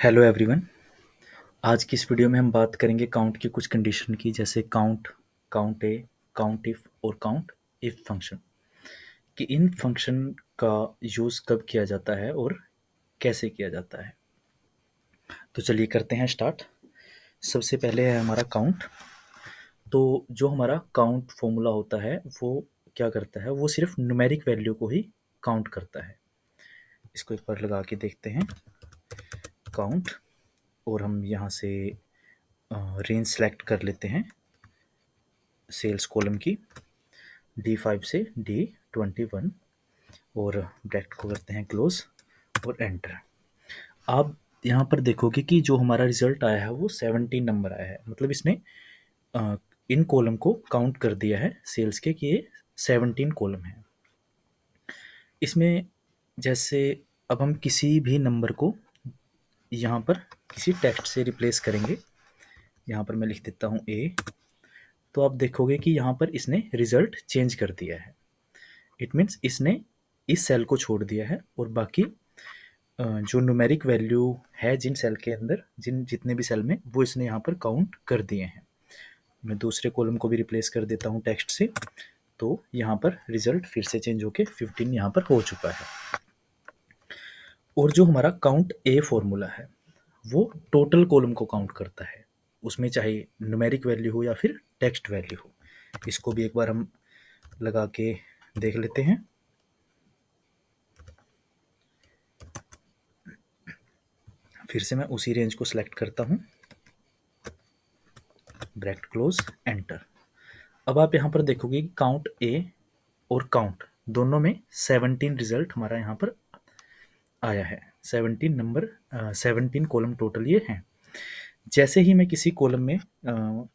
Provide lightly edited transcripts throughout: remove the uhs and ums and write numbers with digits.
Hello everyone. आज की इस वीडियो में हम बात करेंगे काउंट की कुछ कंडीशन की, जैसे count, count A, count if और काउंट इफ फंक्शन, कि इन फंक्शन का यूज़ कब किया जाता है और कैसे किया जाता है। तो चलिए करते हैं स्टार्ट। सबसे पहले है हमारा काउंट। तो जो हमारा काउंट फॉर्मूला होता है वो क्या करता है, वो सिर्फ न्यूमेरिक वैल्यू को ही काउंट करता है। इसको एक बार लगा के देखते हैं, काउंट, और हम यहाँ से रेंज सेलेक्ट कर लेते हैं सेल्स कॉलम की, D5 से D21, और ब्रैकेट को करते हैं क्लोज और एंटर। आप यहाँ पर देखोगे कि जो हमारा रिजल्ट आया है वो 17 नंबर आया है, मतलब इसने अ, इन कॉलम को काउंट कर दिया है सेल्स के कि ये 17 कॉलम है। इसमें जैसे अब हम किसी भी नंबर को यहाँ पर किसी टेक्स्ट से रिप्लेस करेंगे। यहाँ पर मैं लिख देता हूँ ए, तो आप देखोगे कि यहाँ पर इसने रिजल्ट चेंज कर दिया है। इट मीन्स इसने इस सेल को छोड़ दिया है और बाकी जो न्यूमेरिक वैल्यू है जिन सेल के अंदर, जितने भी सेल में, वो इसने यहाँ पर काउंट कर दिए हैं। मैं दूसरे कॉलम को भी रिप्लेस कर देता हूँ टेक्स्ट से, तो यहाँ पर रिजल्ट फिर से चेंज होके 15 यहाँ पर हो चुका है। और जो हमारा काउंट ए फॉर्मूला है वो टोटल कॉलम को काउंट करता है, उसमें चाहे न्यूमेरिक वैल्यू हो या फिर टेक्स्ट वैल्यू हो। इसको भी एक बार हम लगा के देख लेते हैं। फिर से मैं उसी रेंज को सिलेक्ट करता हूँ, ब्रैकेट क्लोज एंटर। अब आप यहाँ पर देखोगे कि काउंट ए और काउंट दोनों में 17 रिजल्ट हमारा यहाँ पर आया है। 17 नंबर, 17 कॉलम टोटल ये हैं। जैसे ही मैं किसी कॉलम में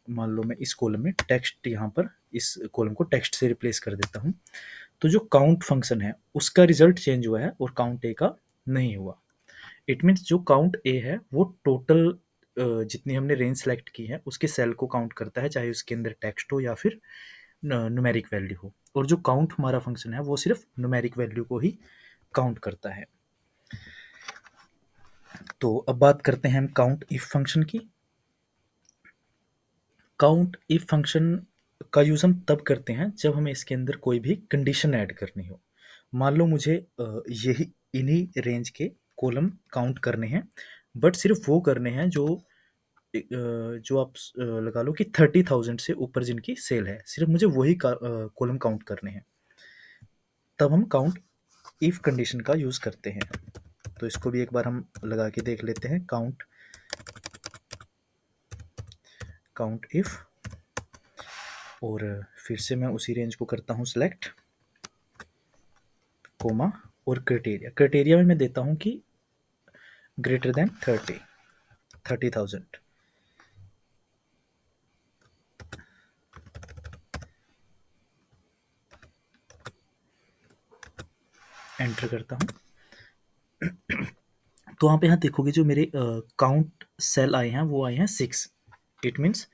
मान लो मैं इस कॉलम में टेक्स्ट, यहाँ पर इस कॉलम को टेक्स्ट से रिप्लेस कर देता हूँ, तो जो काउंट फंक्शन है उसका रिजल्ट चेंज हुआ है और काउंट ए का नहीं हुआ। इट मीन्स जो काउंट ए है वो टोटल जितनी हमने रेंज सेलेक्ट की है उसके सेल को काउंट करता है, चाहे उसके अंदर टेक्स्ट हो या फिर न्यूमेरिक वैल्यू हो। और जो काउंट हमारा फंक्शन है वो सिर्फ न्यूमेरिक वैल्यू को ही काउंट करता है। तो अब बात करते हैं हम काउंट इफ फंक्शन की। काउंट इफ फंक्शन का यूज़ हम तब करते हैं जब हमें इसके अंदर कोई भी कंडीशन ऐड करनी हो। मान लो मुझे यही इन्हीं रेंज के कॉलम काउंट करने हैं, बट सिर्फ वो करने हैं जो आप लगा लो कि 30,000 से ऊपर जिनकी सेल है, सिर्फ मुझे वही कॉलम काउंट करने हैं। तब हम काउंट इफ कंडीशन का यूज़ करते हैं। तो इसको भी एक बार हम लगा के देख लेते हैं, काउंट इफ, और फिर से मैं उसी रेंज को करता हूँ सिलेक्ट, कोमा, और क्राइटेरिया में मैं देता हूँ कि ग्रेटर देन 30,000। एंटर करता हूँ। तो वहाँ पे यहाँ देखोगे जो मेरे काउंट सेल आए हैं वो आए हैं 6। इट मीन्स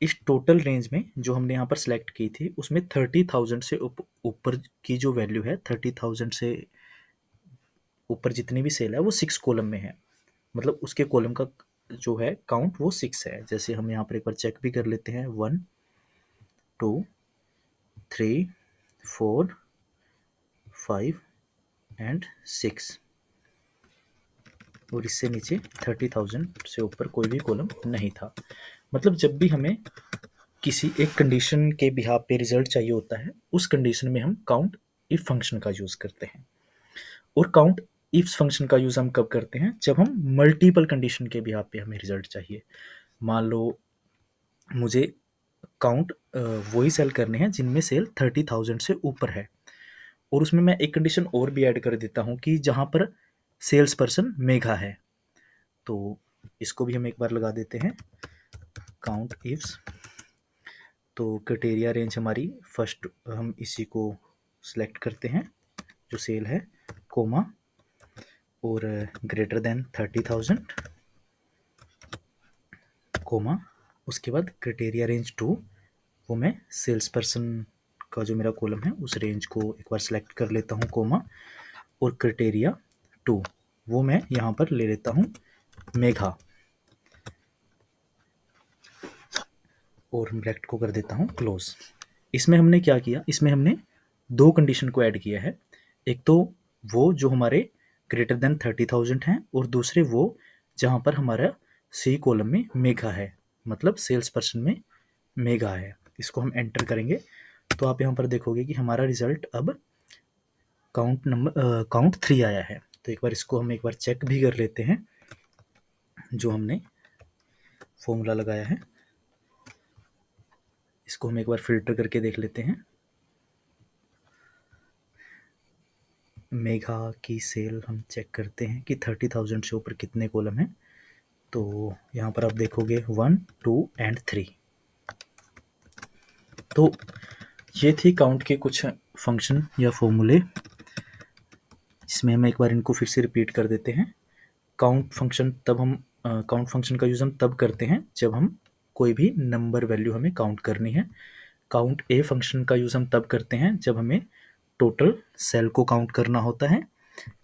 इस टोटल रेंज में जो हमने यहाँ पर सेलेक्ट की थी उसमें 30,000 से ऊपर की जो वैल्यू है, 30,000 से ऊपर जितनी भी सेल है वो 6 कॉलम में है। मतलब उसके कॉलम का जो है काउंट वो 6 है। जैसे हम यहाँ पर एक बार चेक भी कर लेते हैं, 1 2 3 4 5 एंड 6, और इससे नीचे 30,000 से ऊपर कोई भी कॉलम नहीं था। मतलब जब भी हमें किसी एक कंडीशन के बिहाफ पे रिजल्ट चाहिए होता है, उस कंडीशन में हम काउंट इफ फंक्शन का यूज़ करते हैं। और काउंट इफ फंक्शन का यूज़ हम कब करते हैं, जब हम मल्टीपल कंडीशन के बिहाफ पे हमें रिजल्ट चाहिए। मान लो मुझे काउंट वही सेल करने हैं जिनमें सेल 30,000 से ऊपर है, और उसमें मैं एक कंडीशन और भी ऐड कर देता हूँ कि जहाँ पर सेल्स पर्सन मेघा है। तो इसको भी हम एक बार लगा देते हैं, काउंट इफ्स। तो क्राइटेरिया रेंज हमारी फर्स्ट, हम इसी को सिलेक्ट करते हैं जो सेल है, कोमा, और ग्रेटर देन 30,000, कोमा। उसके बाद क्राइटेरिया रेंज 2, वो मैं सेल्स पर्सन का जो मेरा कॉलम है उस रेंज को एक बार सिलेक्ट कर लेता हूँ, कोमा, और क्राइटेरिया 2। वो मैं यहाँ पर ले लेता हूँ मेघा, और ब्रैकेट को कर देता हूँ क्लोज। इसमें हमने क्या किया, इसमें हमने दो कंडीशन को ऐड किया है। एक तो वो जो हमारे ग्रेटर देन 30,000 हैं, और दूसरे वो जहाँ पर हमारा सी कॉलम में मेघा है, मतलब सेल्स पर्सन में मेघा है। इसको हम एंटर करेंगे तो आप यहाँ पर देखोगे कि हमारा रिजल्ट अब काउंट 3 आया है। तो एक बार इसको हम एक बार चेक भी कर लेते हैं, जो हमने फॉर्मूला लगाया है इसको हम एक बार फिल्टर करके देख लेते हैं। मेघा की सेल हम चेक करते हैं कि 30,000 से ऊपर कितने कॉलम हैं। तो यहाँ पर आप देखोगे 1, 2 एंड 3। तो ये थी काउंट के कुछ फंक्शन या फॉर्मूले, जिसमें हम एक बार इनको फिर से रिपीट कर देते हैं। काउंट फंक्शन का यूज़ हम तब करते हैं जब हम कोई भी नंबर वैल्यू हमें काउंट करनी है। काउंट ए फंक्शन का यूज़ हम तब करते हैं जब हमें टोटल सेल को काउंट करना होता है।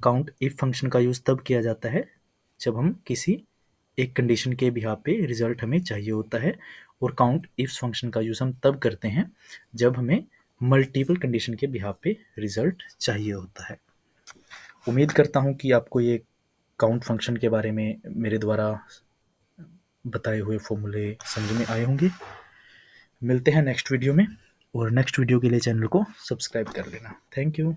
काउंट इफ फंक्शन का यूज़ तब किया जाता है जब हम किसी एक कंडीशन के बिहाफ पे रिजल्ट हमें चाहिए होता है। और काउंट इफ फंक्शन का यूज़ हम तब करते हैं जब हमें मल्टीपल कंडीशन के बिहाफ पे रिजल्ट चाहिए होता है। उम्मीद करता हूँ कि आपको ये काउंट फंक्शन के बारे में मेरे द्वारा बताए हुए फॉर्मूले समझ में आए होंगे। मिलते हैं नेक्स्ट वीडियो में, और नेक्स्ट वीडियो के लिए चैनल को सब्सक्राइब कर लेना। Thank you.